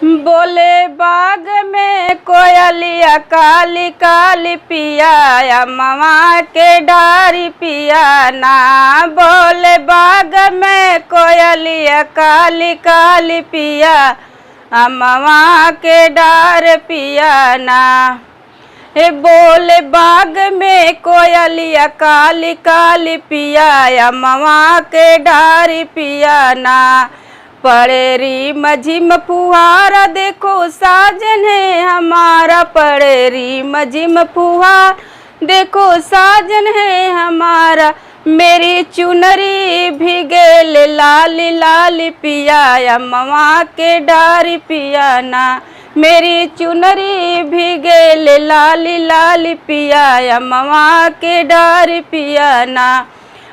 बोले बाग में कोयलिया काली काली पिया ममा के डारी पिया ना। बोले बाग में कोयलिया काली काली पिया ममा के डार पिया ना। हे बोले बाग में कोयलिया काली काली पिया ममा के डारी पिया ना। पड़े री मझिम फुहारा देखो साजन है हमारा, पड़े री मझिम फुहार देखो साजन है हमारा। मेरी चुनरी भीगे लाली लाली पिया ममा के डारी पिया ना। मेरी चुनरी भीगे लाली लाली पिया ममा के डारी पिया ना।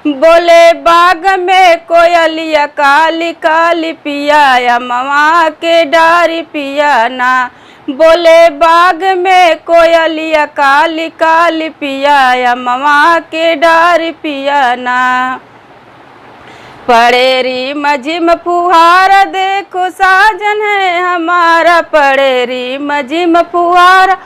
बोले बाग में कोयलिया काली काली पिया ममा के डारी पिया ना। बोले बाग में कोयलिया काली काली पिया ममा के डारी पिया ना। पड़े री मझिम फुहारा देखो साजन है हमारा, पड़े री मझिम फुहारा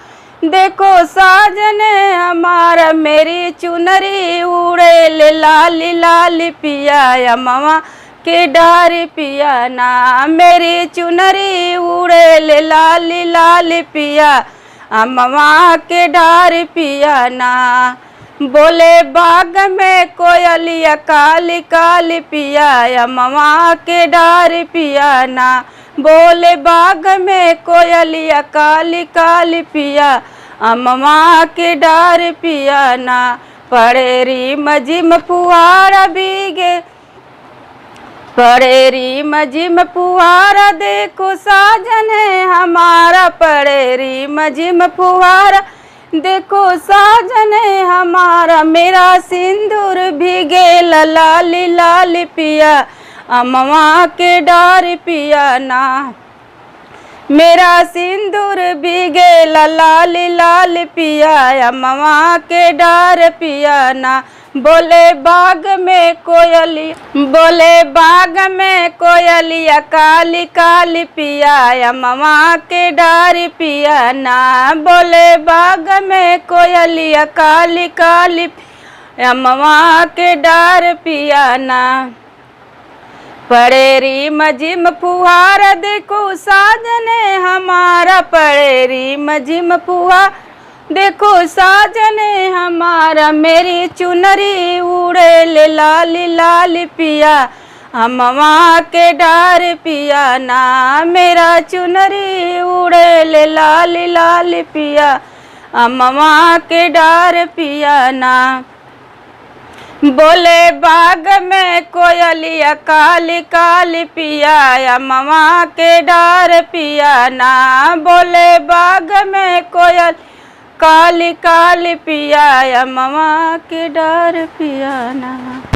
देखो साजन हमारा। मेरी चुनरी उड़े लाली लाली पिया ममा के डारी पिया ना। मेरी चुनरी उड़े लाली लाली पिया ममा के डारी पिया ना। बोले बाग में कोयलिया काली काली पिया ममा के डारी पिया ना। बोले बाग में कोयलिया काली काली पिया ममा के डार पिया ना। पड़े री मझिम फुहारा भीगे, पड़े री मझिम फुहारा देखो साजन है हमारा। पड़े री मझिम फुहारा देखो साजन है हमारा। मेरा सिंदूर भीगे लाली लाली पिया ममा के डार पिया ना। मेरा सिंदूर भीगे लाली लाली पिया ममा के डार पिया ना। बोले बाग में कोयली, बोले बाग में कोयलिया काली काली पिया ममा के डारी पिया ना। बोले बाग में कोयलिया काली काली ममा के डार पिया ना। पड़े री मझिम फुहारा देखो साजन हमारा, पड़े री मझिम फुहारा देखो साजन हमारा। मेरी चुनरी उड़े लाली लाली पिया ममा के डार पिया ना। मेरा चुनरी उड़े लाली लाली पिया ममा के डार पिया ना। बोले बाग में कोयलिया काली काली पिया ममा के डार पिया ना। बोले बाग में कोयल काली काली पिया ममा के डार पिया ना।